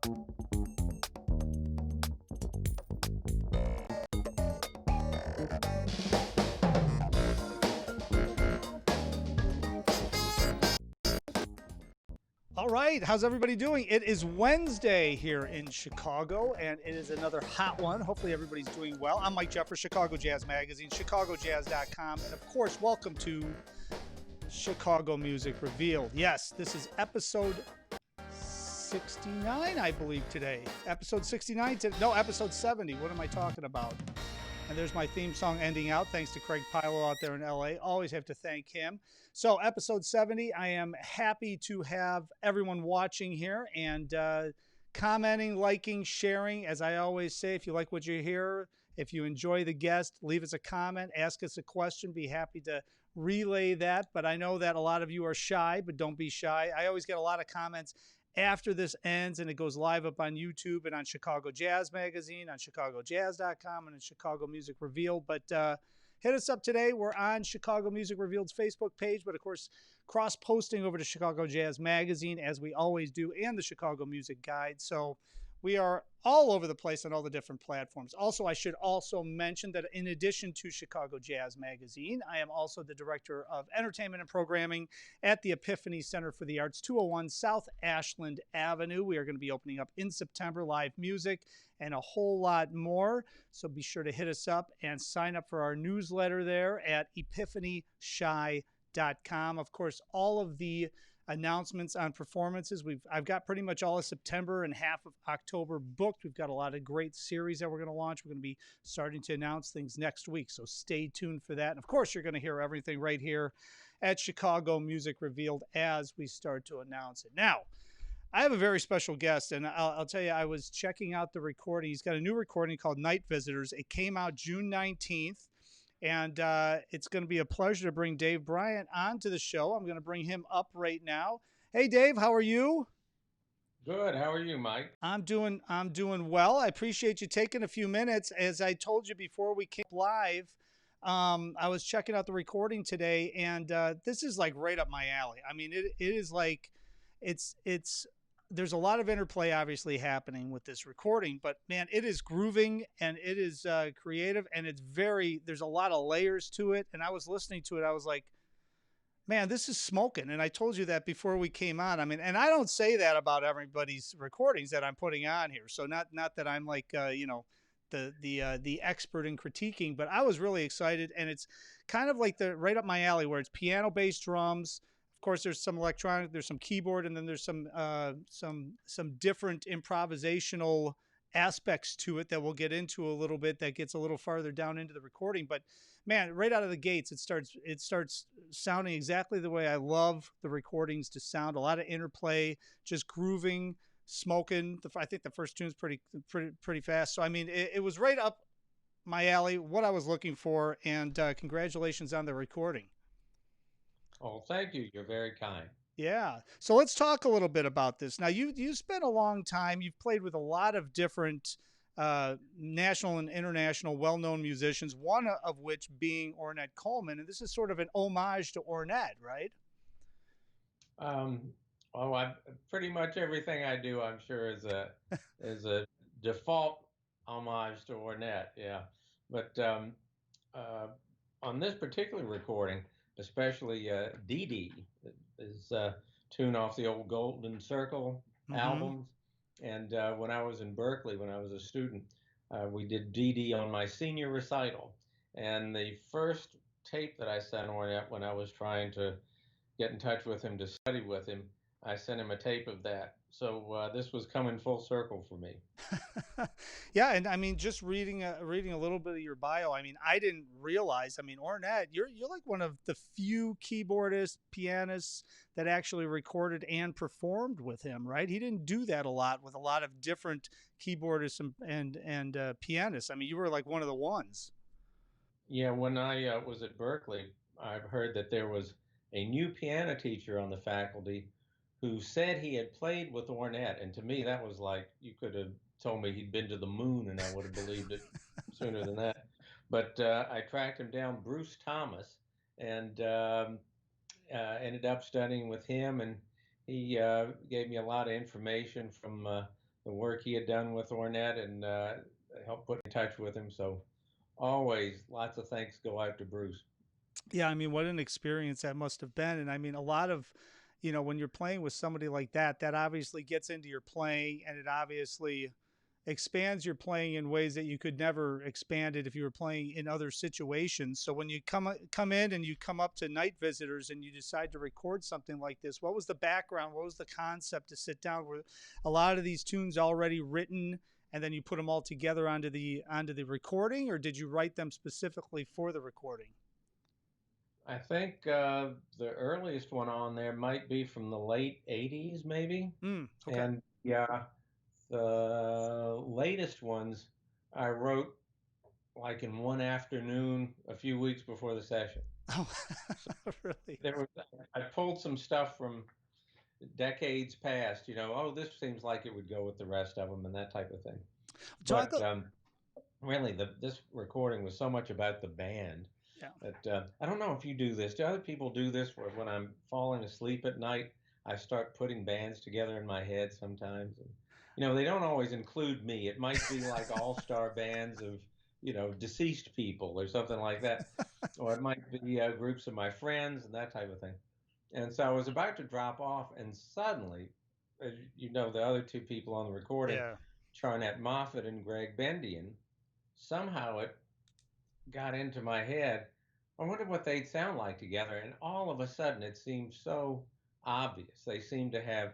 All right, how's everybody doing? It is Wednesday here in Chicago, and it is another hot one. Hopefully, everybody's doing well. I'm Mike Jeffers, Chicago Jazz Magazine, ChicagoJazz.com, and of course, welcome to Chicago Music Revealed. Yes, this is episode 69, I believe, today. Episode 69? No, episode 70. What am I talking about? And there's my theme song ending out. Thanks to Craig Pilo out there in LA. Always have to thank him. So episode 70, I am happy to have everyone watching here and commenting, liking, sharing. As I always say, if you like what you hear, if you enjoy the guest, leave us a comment, ask us a question. Be happy to relay that. But I know that a lot of you are shy, but don't be shy. I always get a lot of comments after this ends, and it goes live up on YouTube and on Chicago Jazz Magazine, on ChicagoJazz.com, and on Chicago Music Revealed. But hit us up today. We're on Chicago Music Revealed's Facebook page, but of course, cross-posting over to Chicago Jazz Magazine, as we always do, and the Chicago Music Guide. So we are all over the place on all the different platforms. Also, I should also mention that in addition to Chicago Jazz Magazine, I am also the Director of Entertainment and Programming at the Epiphany Center for the Arts, 201 South Ashland Avenue. We are going to be opening up in September, live music and a whole lot more. So be sure to hit us up and sign up for our newsletter there at epiphany.com. Of course, all of the announcements on performances. I've got pretty much all of September and half of October booked. We've got a lot of great series that we're going to launch. We're going to be starting to announce things next week, so stay tuned for that. And of course, you're going to hear everything right here at Chicago Music Revealed as we start to announce it. Now, I have a very special guest, and I'll tell you, I was checking out the recording. He's got a new recording called Night Visitors. It came out June 19th. And it's going to be a pleasure to bring Dave Bryant onto the show. I'm going to bring him up right now. Hey, Dave, how are you? Good. How are you, Mike? I'm doing well. I appreciate you taking a few minutes. As I told you before we came live, I was checking out the recording today, and this is like right up my alley. I mean, it is like it's there's a lot of interplay obviously happening with this recording, but man, it is grooving and it is creative, and there's a lot of layers to it. And I was listening to it, I was like, man, this is smoking. And I told you that before we came on. I mean, and I don't say that about everybody's recordings that I'm putting on here. So not that I'm like, the expert in critiquing, but I was really excited. And it's kind of like right up my alley, where it's piano bass drums. Of course, there's some electronic, there's some keyboard, and then there's some different improvisational aspects to it that we'll get into a little bit. That gets a little farther down into the recording. But man, right out of the gates, it starts sounding exactly the way I love the recordings to sound. A lot of interplay, just grooving, smoking. I think the first tune's pretty fast. So I mean, it was right up my alley, what I was looking for. And congratulations on the recording. Oh, thank you. You're very kind. Yeah. So let's talk a little bit about this. Now, you spent a long time. You've played with a lot of different national and international well-known musicians, one of which being Ornette Coleman. And this is sort of an homage to Ornette, right? Um, I pretty much everything I do, I'm sure, is a default homage to Ornette. Yeah, but on this particular recording, especially Dee Dee is tune off the old Golden Circle albums. And when I was in Berkeley, when I was a student, we did Dee Dee on my senior recital. And the first tape that I sent Ornette when I was trying to get in touch with him to study with him, I sent him a tape of that. So this was coming full circle for me. Yeah, and I mean, just reading a little bit of your bio, I mean, I didn't realize. I mean, Ornette, you're like one of the few keyboardists, pianists that actually recorded and performed with him, right? He didn't do that a lot with a lot of different keyboardists and pianists. I mean, you were like one of the ones. Yeah, when I was at Berkeley, I've heard that there was a new piano teacher on the faculty who said he had played with Ornette. And to me, that was like, you could have told me he'd been to the moon and I would have believed it sooner than that. But I tracked him down, Bruce Thomas, and ended up studying with him. And he gave me a lot of information from the work he had done with Ornette and helped put in touch with him. So always lots of thanks go out to Bruce. Yeah, I mean, what an experience that must have been. And I mean, a lot of, when you're playing with somebody like that, that obviously gets into your playing, and it obviously expands your playing in ways that you could never expand it if you were playing in other situations. So when you come in and you come up to night visitors and you decide to record something like this, what was the background? What was the concept to sit down? Were a lot of these tunes already written and then you put them all together onto the recording, or did you write them specifically for the recording? I think the earliest one on there might be from the late 80s, maybe. Okay. And yeah, the latest ones I wrote like in one afternoon a few weeks before the session. Oh, So really? there was I pulled some stuff from decades past, oh, this seems like it would go with the rest of them and that type of thing. Talk. But really, this recording was so much about the band Yeah. that I don't know if you do this. Do other people do this where when I'm falling asleep at night, I start putting bands together in my head sometimes? And, they don't always include me. It might be like all-star bands of, deceased people or something like that. Or it might be groups of my friends and that type of thing. And so I was about to drop off, and suddenly, as the other two people on the recording, Yeah. Charnette Moffat and Greg Bendian, somehow it got into my head. I wonder what they'd sound like together. And all of a sudden, it seemed so obvious. They seemed to have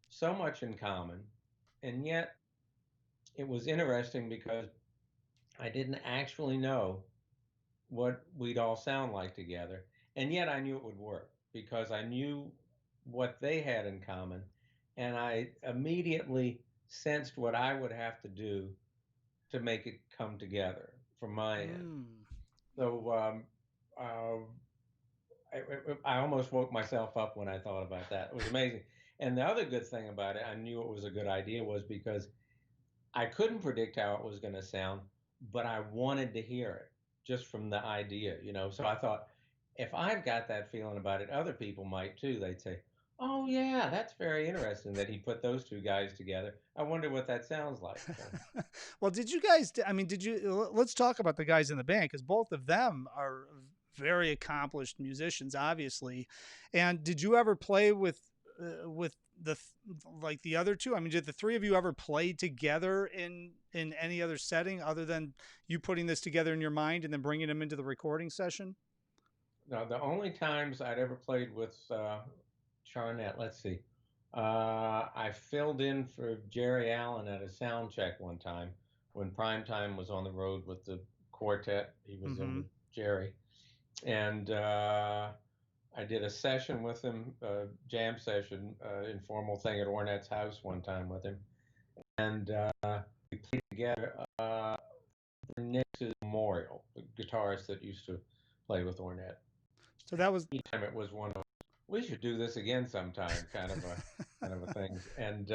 so much in common. And yet, it was interesting because I didn't actually know what we'd all sound like together. And yet, I knew it would work because I knew what they had in common. And I immediately sensed what I would have to do to make it come together from my end. Mm. So uh, I almost woke myself up when I thought about that. It was amazing. And the other good thing about it, I knew it was a good idea, was because I couldn't predict how it was going to sound, but I wanted to hear it just from the idea. So I thought, if I've got that feeling about it, other people might too. They'd say, "Oh yeah, that's very interesting that he put those two guys together. I wonder what that sounds like." So, Well, did you guys? I mean, did you? Let's talk about the guys in the band because both of them are very accomplished musicians, obviously. And did you ever play with like the other two? I mean, did the three of you ever play together in any other setting other than you putting this together in your mind and then bringing them into the recording session? now, the only times I'd ever played with Charnette, let's see. I filled in for Jerry Allen at a sound check one time when Primetime was on the road with the quartet. He was in Mm-hmm. with Jerry. And I did a session with him, jam session, informal thing at Ornette's house one time with him. And we played together for Nick's memorial, the guitarist that used to play with Ornette. So that was. Each time it was one of, we should do this again sometime, kind of a things. And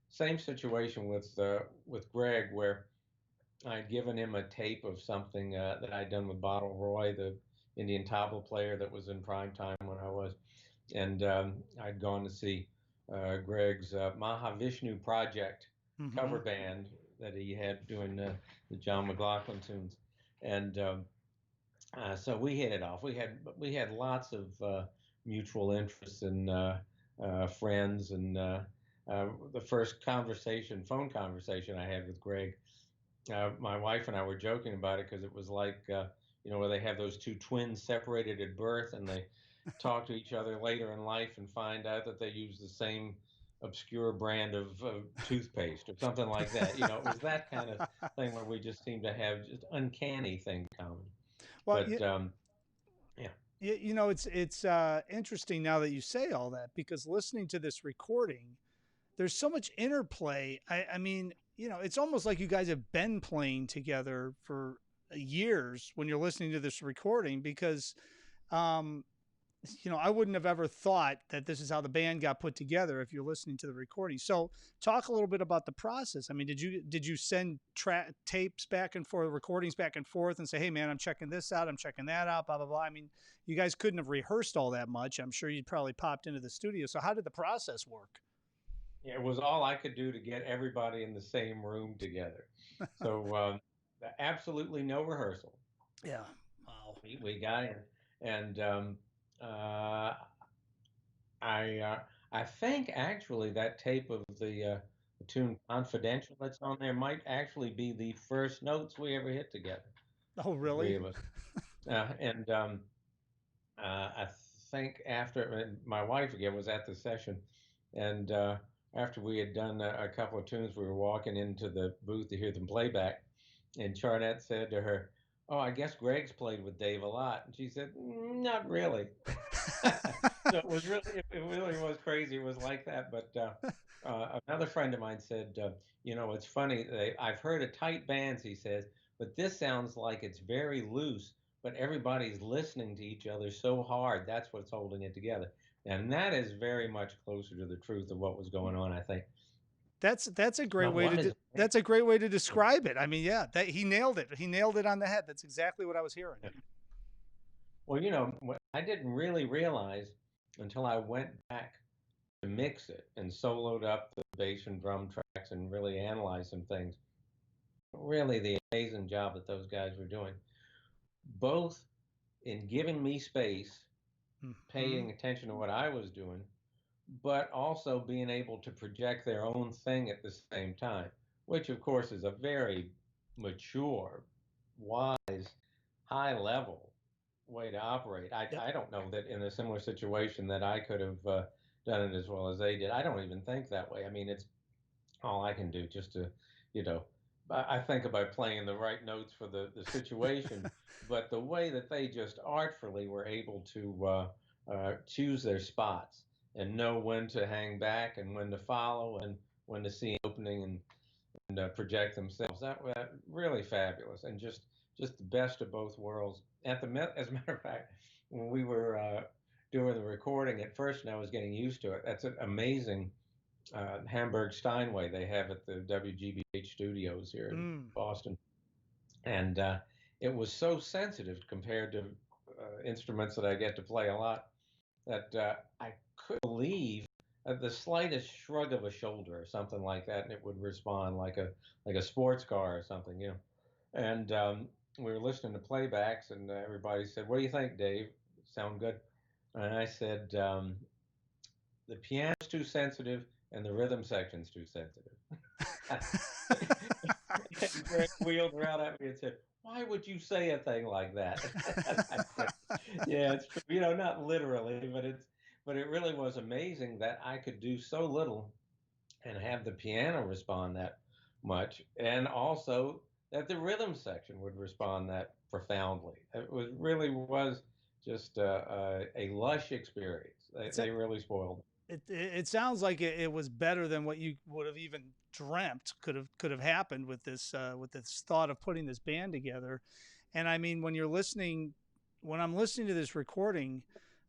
same situation with Greg, where I'd given him a tape of something that I'd done with Bottle Roy, the Indian tabla player that was in prime time when I was, and I'd gone to see Greg's Mahavishnu Project Mm-hmm. cover band that he had doing the John McLaughlin tunes, and so we hit it off. We had lots of mutual interests and friends, and the first phone conversation I had with Greg, my wife and I were joking about it because it was like where they have those two twins separated at birth and they talk to each other later in life and find out that they use the same obscure brand of toothpaste or something like that. It was that kind of thing where we just seem to have just uncanny things in common. Well, But yeah. it's interesting now that you say all that because listening to this recording, there's so much interplay. I mean, it's almost like you guys have been playing together for years when you're listening to this recording because, um, I wouldn't have ever thought that this is how the band got put together if you're listening to the recording. So talk a little bit about the process. I mean, did you send tapes back and forth, recordings back and forth and say, hey man, I'm checking this out. I'm checking that out, blah, blah, blah. I mean, you guys couldn't have rehearsed all that much. I'm sure you'd probably popped into the studio. So how did the process work? it was all I could do to get everybody in the same room together. So absolutely no rehearsal. Yeah. Wow. We got in, and uh, I uh, I think actually that tape of the tune "Confidential" that's on there might actually be the first notes we ever hit together, Oh, the three really? of us. And I think after and my wife again was at the session, and after we had done a couple of tunes, we were walking into the booth to hear them play back, and Charnette said to her, "Oh, I guess Greg's played with Dave a lot," and she said, "Not really." So it really was crazy. It was like that. But another friend of mine said, it's funny. I've heard of tight bands, he says, but this sounds like it's very loose, but everybody's listening to each other so hard. That's what's holding it together. And that is very much closer to the truth of what was going on, I think. That's a great But way one to is, that's a great way to describe it. I mean, yeah, that he nailed it. He nailed it on the head. That's exactly what I was hearing. well, I didn't really realize until I went back to mix it and soloed up the bass and drum tracks and really analyze some things. Really, the amazing job that those guys were doing, both in giving me space, Hmm. paying attention to what I was doing, but also being able to project their own thing at the same time, which of course is a very mature, wise, high level way to operate. Yep. I don't know that in a similar situation that I could have done it as well as they did. I don't even think that way. I mean, it's all I can do just to, you know, I think about playing the right notes for the situation, but the way that they just artfully were able to choose their spots and know when to hang back and when to follow and when to see an opening and project themselves. That really fabulous and just the best of both worlds. As a matter of fact, when we were doing the recording at first, and I was getting used to it. That's an amazing Hamburg Steinway they have at the WGBH studios here in Mm. Boston, and it was so sensitive compared to instruments that I get to play a lot that I could believe the slightest shrug of a shoulder or something like that, and it would respond like a sports car or something, And we were listening to playbacks, and everybody said, "What do you think, Dave? Sound good?" And I said, "The piano's too sensitive, and the rhythm section's too sensitive." And Greg wheeled around at me and said, "Why would you say a thing like that?" And I said, "Yeah, it's true. Not literally, but it really was amazing that I could do so little and have the piano respond that much, and also that the rhythm section would respond that profoundly. It was just a lush experience. They, It's they really spoiled it. it sounds like it was better than what you would have even dreamt could have happened with this thought of putting this band together. And I mean, when I'm listening to this recording,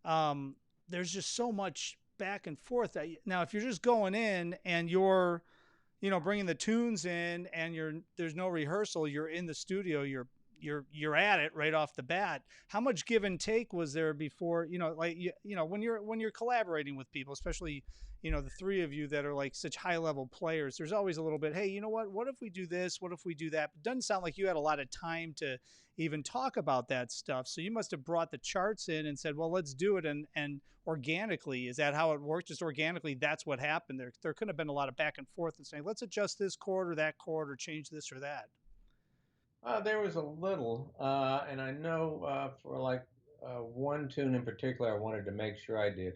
um, there's just so much back and forth. Now, if you're just going in and you're bringing the tunes in and there's no rehearsal, you're in the studio, you're at it right off the bat. How much give and take was there before, like when you're collaborating with people, especially the three of you that are like such high level players, there's always a little bit, hey, what if we do this, what if we do that? It doesn't sound like you had a lot of time to even talk about that stuff, so you must have brought the charts in and said, well, let's do it. And organically, is that how it worked? Just organically, that's what happened. There could have been a lot of back and forth and saying, let's adjust this chord or that chord or change this or that. There was a little, and I know for like one tune in particular, I wanted to make sure I did,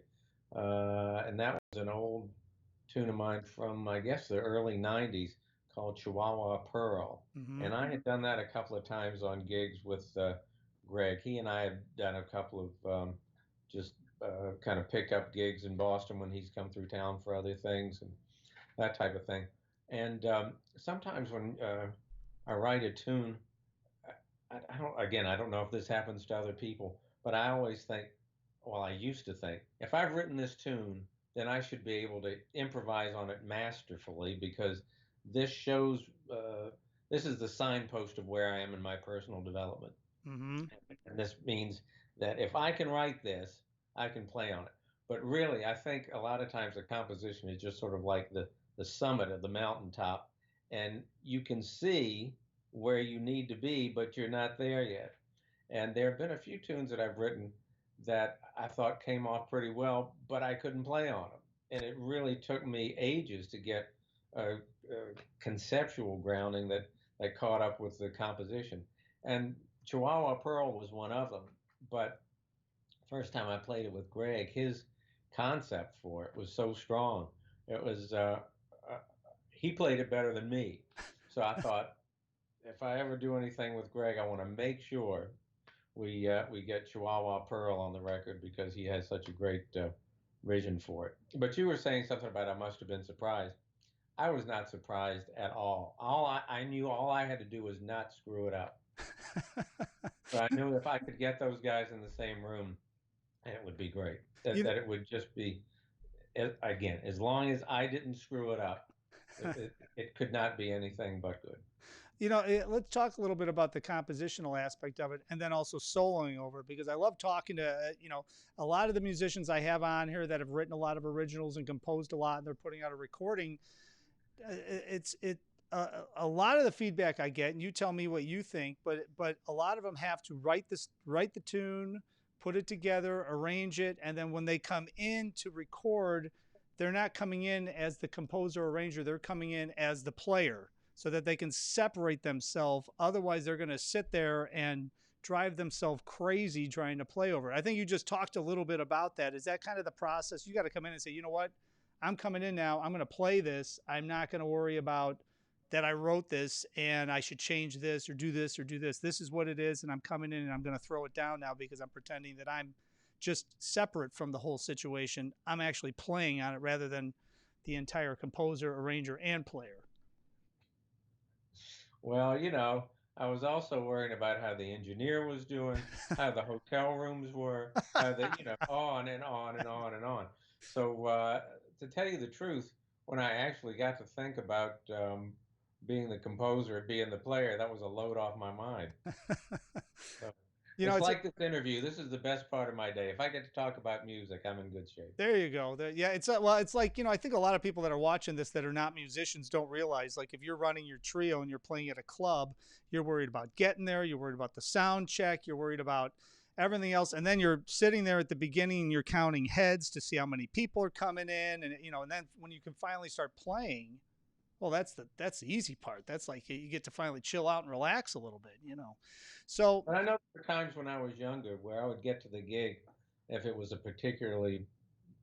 and that was an old tune of mine from I guess the early '90s called Chihuahua Pearl, Mm-hmm. and I had done that a couple of times on gigs with Greg. He and I had done a couple of just kind of pickup gigs in Boston when he's come through town for other things and that type of thing. And sometimes when I write a tune, I don't. Again, I don't know if this happens to other people, but I always think, well, I used to think, if I've written this tune, then I should be able to improvise on it masterfully because this shows, this is the signpost of where I am in my personal development. Mm-hmm. And this means that if I can write this, I can play on it. But really, I think a lot of times the composition is just sort of like the summit of the mountaintop, and you can see where you need to be, but you're not there yet. And there have been a few tunes that I've written that I thought came off pretty well, but I couldn't play on them. And it really took me ages to get a conceptual grounding that caught up with the composition. And Chihuahua Pearl was one of them. But first time I played it with Greg, his concept for it was so strong. It was uh, he played it better than me. So I thought, if I ever do anything with Greg, I want to make sure we get Chihuahua Pearl on the record because he has such a great vision for it. But you were saying something about I must have been surprised. I was not surprised at all. I knew all I had to do was not screw it up. But I knew if I could get those guys in the same room, it would be great. You That it would just be again, as long as I didn't screw it up, it could not be anything but good. let's talk a little bit about the compositional aspect of it and then also soloing over it because I love talking to, a lot of the musicians I have on here that have written a lot of originals and composed a lot and they're putting out a recording. It's a lot of the feedback I get, and you tell me what you think, but a lot of them have to write the tune, put it together, arrange it, and then when they come in to record, they're not coming in as the composer or arranger, they're coming in as the player so that they can separate themselves. Otherwise, they're going to sit there and drive themselves crazy trying to play over it. I think you just talked a little bit about that. Is that kind of the process? You got to come in and say, you know what? I'm coming in now. I'm going to play this. I'm not going to worry about that I wrote this and I should change this or do this or do this. This is what it is. And I'm coming in and I'm going to throw it down now because I'm pretending that I'm just separate from the whole situation. I'm actually playing on it rather than the entire composer, arranger, and player. Well, I was also worried about how the engineer was doing, how the hotel rooms were, how they, on and on and on and on. So, to tell you the truth, when I actually got to think about being the composer, being the player, that was a load off my mind. So, You know, it's it's like this interview. This is the best part of my day. If I get to talk about music, I'm in good shape. There you go. Yeah, it's like, I think a lot of people that are watching this that are not musicians don't realize, like, if you're running your trio and you're playing at a club, you're worried about getting there, you're worried about the sound check, you're worried about everything else, and then you're sitting there at the beginning and you're counting heads to see how many people are coming in, and then when you can finally start playing, well, that's the easy part. That's like you get to finally chill out and relax a little bit. So But I know there were times when I was younger where I would get to the gig if it was a particularly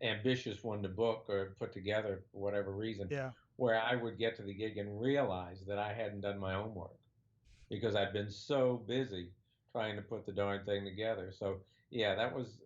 ambitious one to book or put together for whatever reason, yeah. where I would get to the gig and realize that I hadn't done my homework because I'd been so busy trying to put the darn thing together. So yeah, that was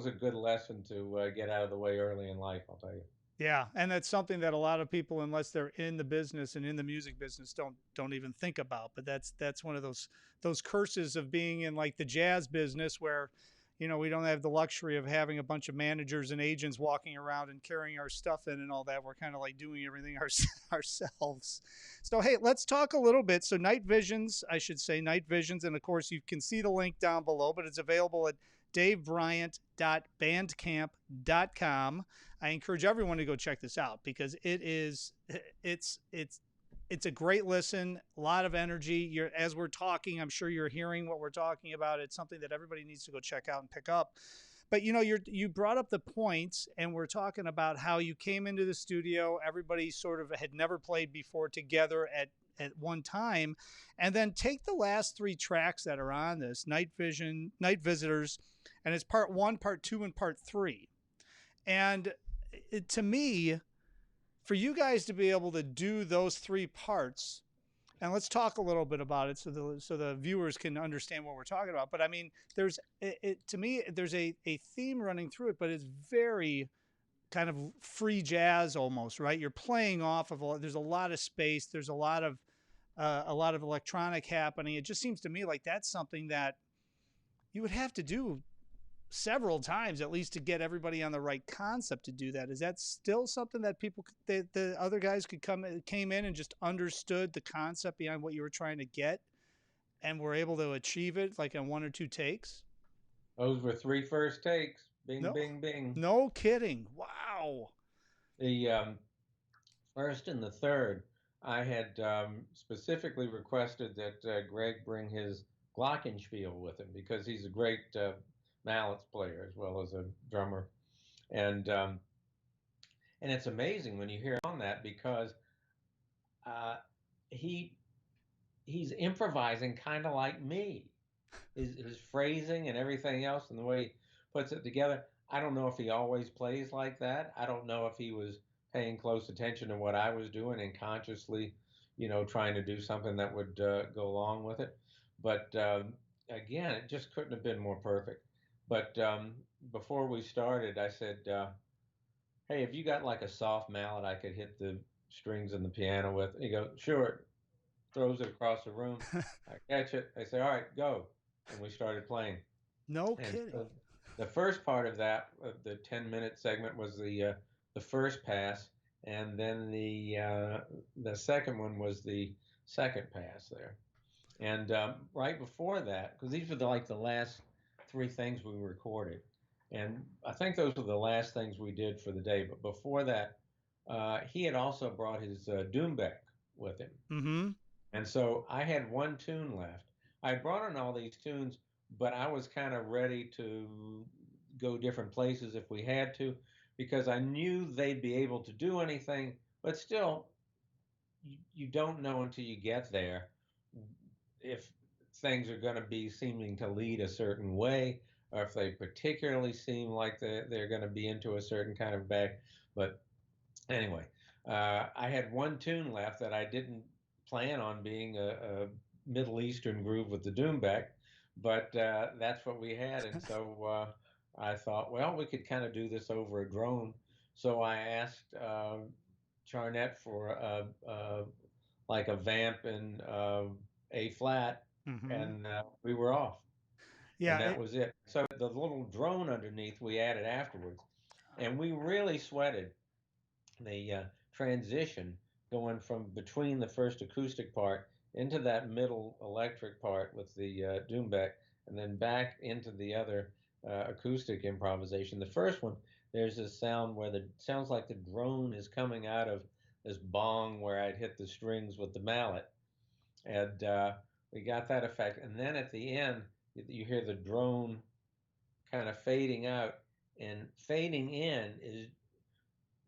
a good lesson to get out of the way early in life. I'll tell you. Yeah, and that's something that a lot of people, unless they're in the business and in the music business, don't even think about. But that's one of those curses of being in like the jazz business, where we don't have the luxury of having a bunch of managers and agents walking around and carrying our stuff in and all that. We're kind of like doing everything ourselves. So hey, let's talk a little bit. So Night Visions, I should say Night Visions, and of course you can see the link down below, but it's available at davebryant.bandcamp.com. I encourage everyone to go check this out because it's a great listen, a lot of energy. As we're talking, I'm sure you're hearing what we're talking about. It's something that everybody needs to go check out and pick up. But you brought up the points, and we're talking about how you came into the studio. Everybody sort of had never played before together at one time, and then take the last three tracks that are on this Night Visitors, and it's part 1, part 2, and part 3. And to me, for you guys to be able to do those 3 parts, and let's talk a little bit about it so the viewers can understand what we're talking about. But I mean, to me, there's a theme running through it, but it's very kind of free jazz almost, right? You're playing off of there's a lot of space. There's a lot of electronic happening. It just seems to me like that's something that you would have to do several times at least to get everybody on the right concept to do that. Is that still something that the other guys came in and just understood the concept behind what you were trying to get and were able to achieve it like in 1 or 2 takes? Those were 3 first takes. Bing, No, bing, bing. no kidding. Wow. The first and the third, I had specifically requested that Greg bring his glockenspiel with him because he's a great mallets player as well as a drummer, and um, and it's amazing when you hear on that because uh, he he's improvising kind of like me. His phrasing and everything else and the way he puts it together. I don't know if he always plays like that. I don't know if he was paying close attention to what I was doing and consciously, trying to do something that would go along with it. But again, it just couldn't have been more perfect. But before we started, I said, "Hey, have you got like a soft mallet I could hit the strings in the piano with?" And he goes, "Sure." Throws it across the room. I catch it. I say, "All right, go." And we started playing. No And kidding. so the first part of that, the 10-minute segment, was the first pass, and then the second one was the second pass there. And right before that, because these were like the last three things we recorded, and I think those were the last things we did for the day. But before that, he had also brought his Doombeck with him. Mm-hmm. And so I had one tune left. I brought in all these tunes, but I was kind of ready to go different places if we had to, because I knew they'd be able to do anything, but still, you don't know until you get there if things are going to be seeming to lead a certain way, or if they particularly seem like they're going to be into a certain kind of bag. But anyway, I had one tune left that I didn't plan on being a Middle Eastern groove with the Doombeck, but that's what we had, and so I thought, well, we could kind of do this over a drone. So I asked Charnette for like a vamp in A flat, Mm-hmm. and we were off, and Yeah. that was it. So the little drone underneath we added afterwards, and we really sweated the transition going from between the first acoustic part into that middle electric part with the Doombeck, and then back into the other acoustic improvisation. The first one, there's this sound where the sounds like the drone is coming out of this bong where I'd hit the strings with the mallet, and we got that effect. And then at the end, you hear the drone kind of fading out, and fading in is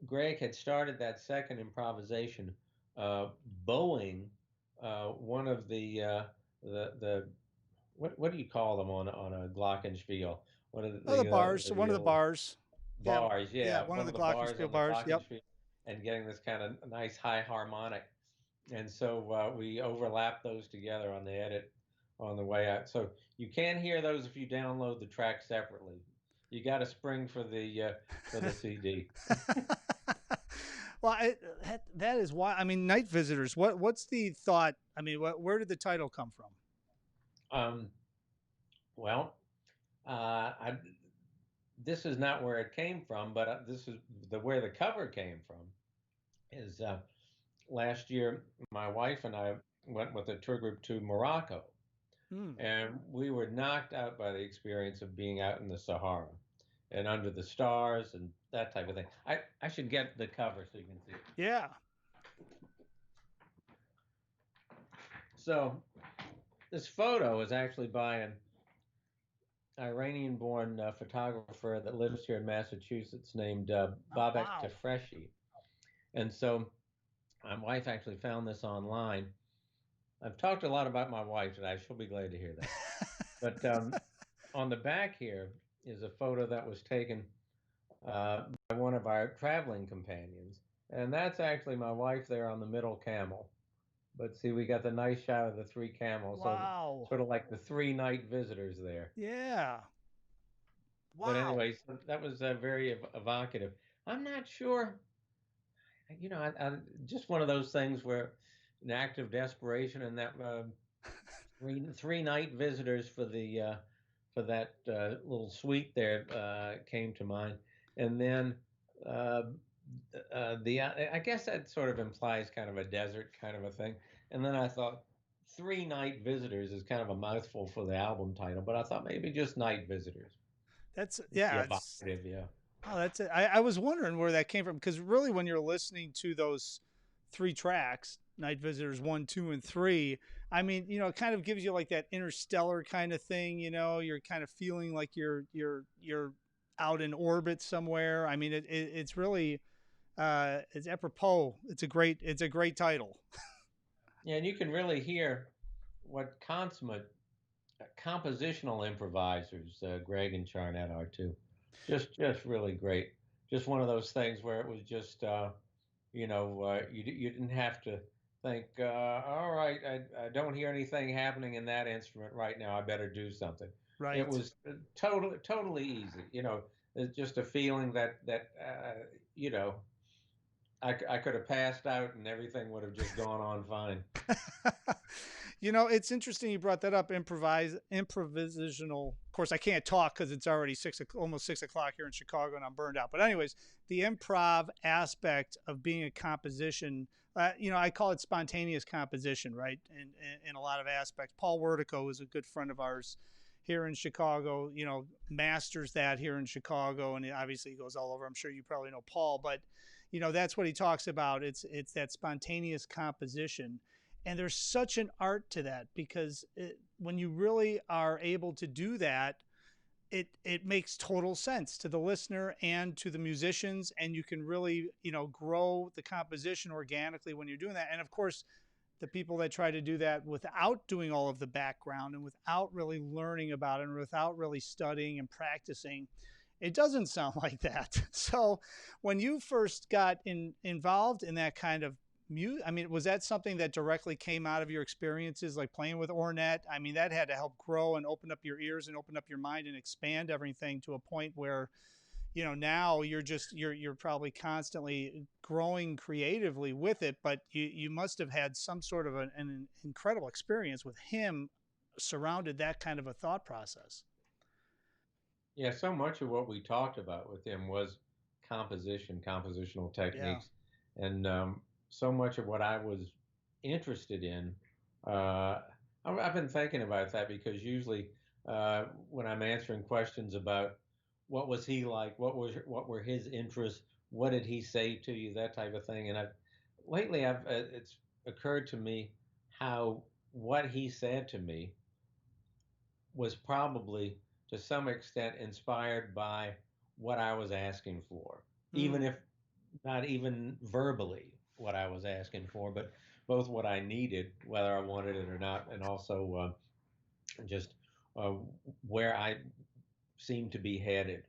Greg had started that second improvisation, uh, bowing one of the what do you call them on a glockenspiel? One of Oh, the bars. the One of the old bars. Yeah. bars, Yeah. yeah, One of one the of the bars glockenspiel on the bars. Yep. glockenspiel, and getting this kind of nice high harmonic. And so we overlapped those together on the edit on the way out. So you can hear those if you download the track separately. You got a spring for the CD. Well, that is why. I mean, Night Visitors. What's the thought? I mean, where did the title come from? Um, well, I this is not where it came from, but this is the where the cover came from. Is last year my wife and I went with a tour group to Morocco, Hmm. and we were knocked out by the experience of being out in the Sahara and under the stars and that type of thing. I should get the cover so you can see it. Yeah. So this photo is actually by an Iranian-born photographer that lives here in Massachusetts named Oh, Babek wow. Tafreshi. And so my wife actually found this online. I've talked a lot about my wife today. She'll be glad to hear that. But on the back here is a photo that was taken by one of our traveling companions. And that's actually my wife there on the middle camel. But see, we got the nice shot of the three camels. So Wow. sort of like the three night visitors there. Yeah. But Wow. anyway, so that was very evocative. I'm not sure, just one of those things where an act of desperation and that three night visitors for that little suite there came to mind, and then uh, I guess that sort of implies kind of a desert kind of a thing, and then I thought three night visitors is kind of a mouthful for the album title, but I thought maybe just night visitors. That's It's the yeah. It's evocative, yeah. oh, that's it. I was wondering where that came from because really, when you're listening to those three tracks, Night Visitors 1, 2, and 3, I mean, it kind of gives you like that interstellar kind of thing. You're kind of feeling like you're out in orbit somewhere. I mean, it's really it's apropos. It's a great title. Yeah, and you can really hear what consummate compositional improvisers Greg and Charnett are too. Just really great. Just one of those things where it was just you didn't have to think, all right, I don't hear anything happening in that instrument right now. I better do something. It Right. was totally easy. It's just a feeling that you know I could have passed out and everything would have just gone on fine. It's interesting you brought that up. Improvisational. Of course, I can't talk because it's already almost 6 o'clock here in Chicago, and I'm burned out. But anyways, the improv aspect of being a composition. I call it spontaneous composition, right? In a lot of aspects. Paul Wertico is a good friend of ours here in Chicago. Masters that here in Chicago, and obviously he goes all over. I'm sure you probably know Paul, but that's what he talks about. It's that spontaneous composition, and there's such an art to that because when you really are able to do that, it makes total sense to the listener and to the musicians, and you can really grow the composition organically when you're doing that. And of course, the people that try to do that without doing all of the background and without really learning about it and without really studying and practicing, it doesn't sound like that. So when you first got involved in that kind of music, I mean, was that something that directly came out of your experiences like playing with Ornette? I mean, that had to help grow and open up your ears and open up your mind and expand everything to a point where now you're probably constantly growing creatively with it, but you must have had some sort of an incredible experience with him surrounded that kind of a thought process. Yeah, so much of what we talked about with him was compositional Yeah. techniques, and so much of what I was interested in. Uh, I've been thinking about that because usually when I'm answering questions about what was he like, what were his interests, what did he say to you, that type of thing, and I've it's occurred to me how what he said to me was probably to some extent inspired by what I was asking for, even Mm. if not even verbally what I was asking for, but both what I needed, whether I wanted it or not, and also just uh, where I seemed to be headed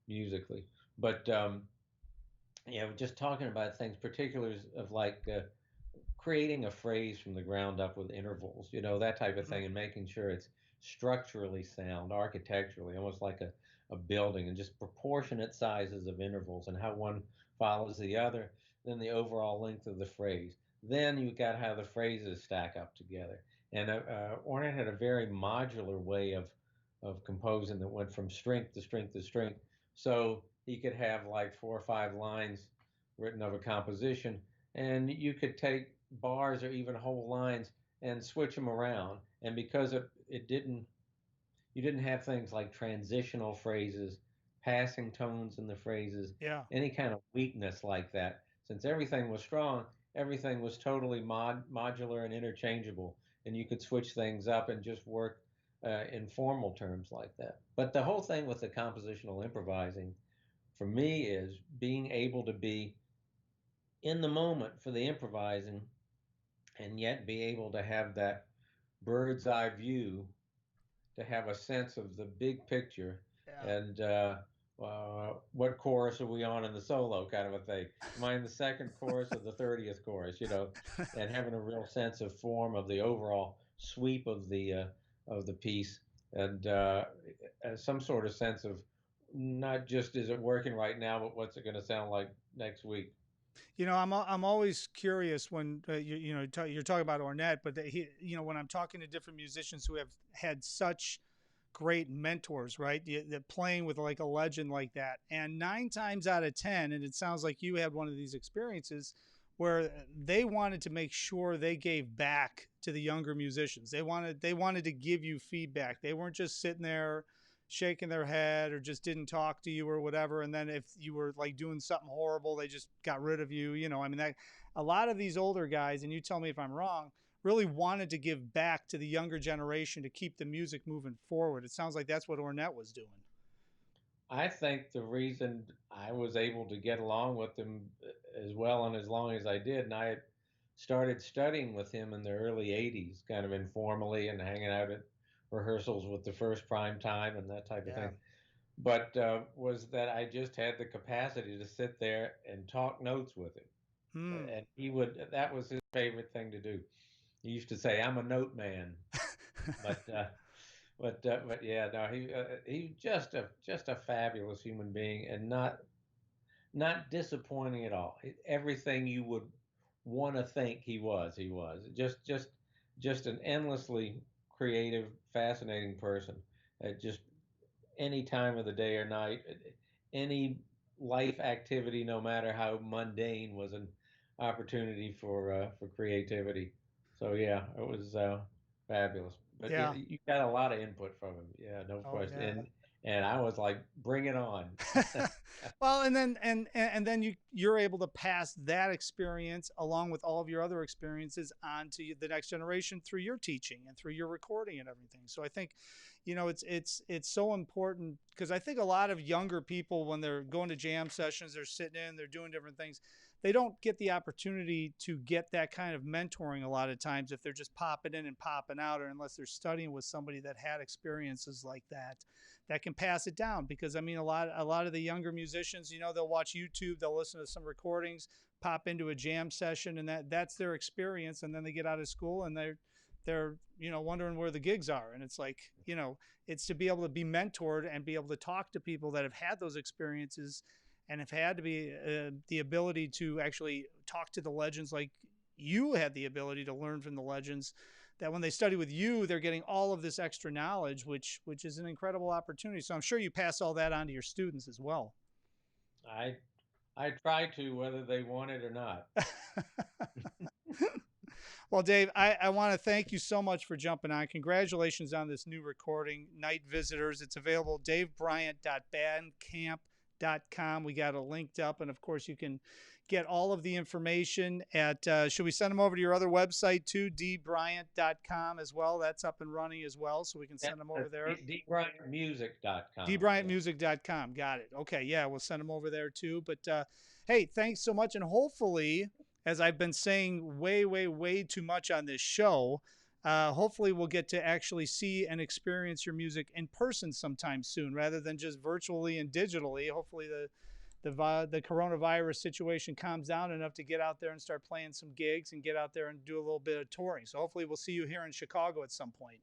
musically. But just talking about things, particulars of like creating a phrase from the ground up with intervals, that type of Mhm. thing, and making sure it's structurally sound, architecturally, almost like a building, and just proportionate sizes of intervals and how one follows the other, then the overall length of the phrase. Then you got how the phrases stack up together. And Ornette had a very modular way of composing that went from strength to strength to strength. So he could have like 4 or 5 lines written of a composition, and you could take bars or even whole lines and switch them around. And because it didn't, you didn't have things like transitional phrases, passing tones in the phrases, Yeah. any kind of weakness like that. Since everything was strong, everything was totally modular and interchangeable, and you could switch things up and just work in formal terms like that. But the whole thing with the compositional improvising for me is being able to be in the moment for the improvising and yet be able to have that bird's eye view to have a sense of the big picture Yeah. and what chorus are we on in the solo kind of a thing. Am I in the second chorus or the 30th chorus? And having a real sense of form of the overall sweep of the piece and some sort of sense of not just is it working right now, but what's it going to sound like next week? I'm always curious when you're talking about Ornette, but when I'm talking to different musicians who have had such great mentors, right? That playing with like a legend like that, and 9 times out of 10, and it sounds like you had one of these experiences where they wanted to make sure they gave back to the younger musicians. They wanted to give you feedback. They weren't just sitting there shaking their head or just didn't talk to you or whatever. And then if you were like doing something horrible, they just got rid of you. You know, I mean, that a lot of these older guys, and you tell me if I'm wrong, really wanted to give back to the younger generation to keep the music moving forward. It sounds like that's what Ornette was doing. I think the reason I was able to get along with him as well and as long as I did, and I had started studying with him in the early 80s, kind of informally and hanging out at rehearsals with the first prime time and that type of Yeah. thing. But was that I just had the capacity to sit there and talk notes with him. Hmm. And that was his favorite thing to do. He used to say, "I'm a note man." But but yeah, no, he just a fabulous human being, and not disappointing at all. Everything you would want to think he was just an endlessly creative, fascinating person. Just any time of the day or night, any life activity, no matter how mundane, was an opportunity for creativity. So yeah, it was fabulous. But yeah, Yeah. you got a lot of input from him. Yeah, no Oh question. yeah. And I was like, bring it on. Well, and then then you're able to pass that experience along with all of your other experiences on to the next generation through your teaching and through your recording and everything. So I think, you know, it's so important because I think a lot of younger people when they're going to jam sessions, they're sitting in, they're doing different things. They don't get the opportunity to get that kind of mentoring a lot of times if they're just popping in and popping out, or unless they're studying with somebody that had experiences like that can pass it down. Because I mean, a lot of the younger musicians, you know, they'll watch YouTube, they'll listen to some recordings, pop into a jam session, and that's their experience. And then they get out of school and they're you know wondering where the gigs are. And it's like, you know, it's to be able to be mentored and be able to talk to people that have had those experiences and have had to be the ability to actually talk to the legends, like you had the ability to learn from the legends, that when they study with you, they're getting all of this extra knowledge, which is an incredible opportunity. So I'm sure you pass all that on to your students as well. I I try to, whether they want it or not. Well, Dave, I want to thank you so much for jumping on. Congratulations on this new recording, Night Visitors. It's available, davebryant.bandcamp.com. We got it linked up. And of course, you can get all of the information at, should we send them over to your other website too, dbryant.com as well? That's up and running as well. So we can Yeah, send them over there. dbryantmusic.com. Yeah. dbryantmusic.com. Got it. Okay. Yeah. We'll send them over there too. But hey, thanks so much. And hopefully, as I've been saying way, way, way too much on this show, hopefully we'll get to actually see and experience your music in person sometime soon rather than just virtually and digitally. Hopefully the coronavirus situation calms down enough to get out there and start playing some gigs and get out there and do a little bit of touring. So hopefully we'll see you here in Chicago at some point.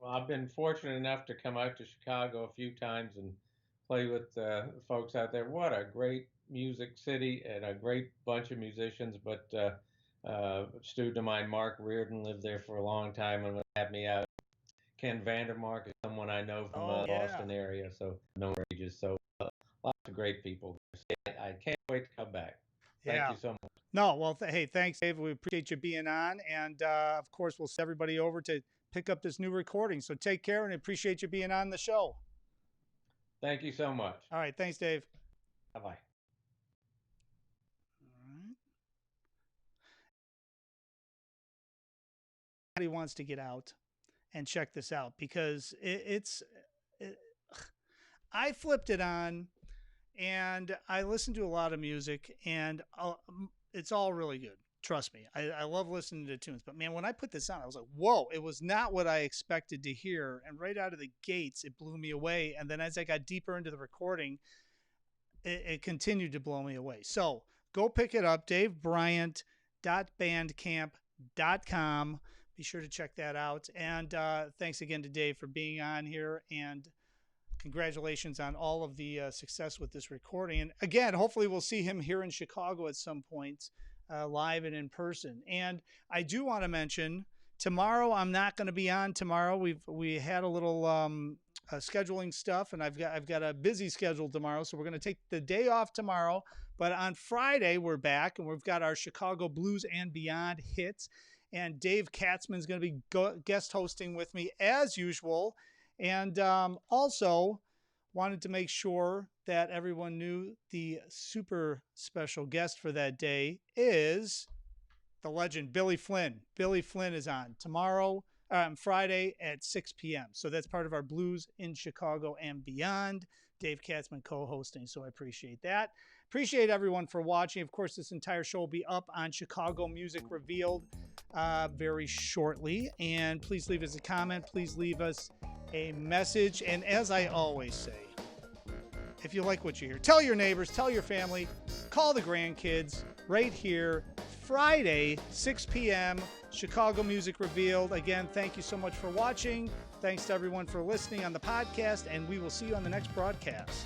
Well, I've been fortunate enough to come out to Chicago a few times and play with folks out there. What a great music city and a great bunch of musicians. But a student of mine, Mark Reardon, lived there for a long time and had me out. Ken Vandermark is someone I know from Oh the yeah. Boston area, so no ages. So lots of great people there. So I can't wait to come back. Thank Yeah. you so much. No, well, hey, thanks, Dave. We appreciate you being on. And of course, we'll send everybody over to pick up this new recording. So take care and appreciate you being on the show. Thank you so much. All right. Thanks, Dave. Bye bye. All right. He wants to get out and check this out because I flipped it on and I listened to a lot of music and it's all really good. Trust me. I love listening to tunes, but man, when I put this on, I was like, whoa, it was not what I expected to hear. And right out of the gates, it blew me away. And then as I got deeper into the recording, it continued to blow me away. So go pick it up, davebryant.bandcamp.com. Be sure to check that out. And thanks again to Dave for being on here. And congratulations on all of the success with this recording. And again, hopefully we'll see him here in Chicago at some point, live and in person. And I do want to mention tomorrow, I'm not going to be on tomorrow. We had a little scheduling stuff, and I've got a busy schedule tomorrow, so we're going to take the day off tomorrow. But on Friday, we're back, and we've got our Chicago Blues and Beyond hits. And Dave Katzman's going to be guest hosting with me as usual. And also wanted to make sure that everyone knew the super special guest for that day is the legend, Billy Flynn. Billy Flynn is on tomorrow, Friday at 6 p.m. So that's part of our Blues in Chicago and Beyond. Dave Katzman co-hosting, so I appreciate that. Appreciate everyone for watching. Of course, this entire show will be up on Chicago Music Revealed very shortly. And please leave us a comment. Please leave us a message. And as I always say, if you like what you hear, tell your neighbors, tell your family, call the grandkids right here, Friday, 6 p.m., Chicago Music Revealed. Again, thank you so much for watching. Thanks to everyone for listening on the podcast, and we will see you on the next broadcast.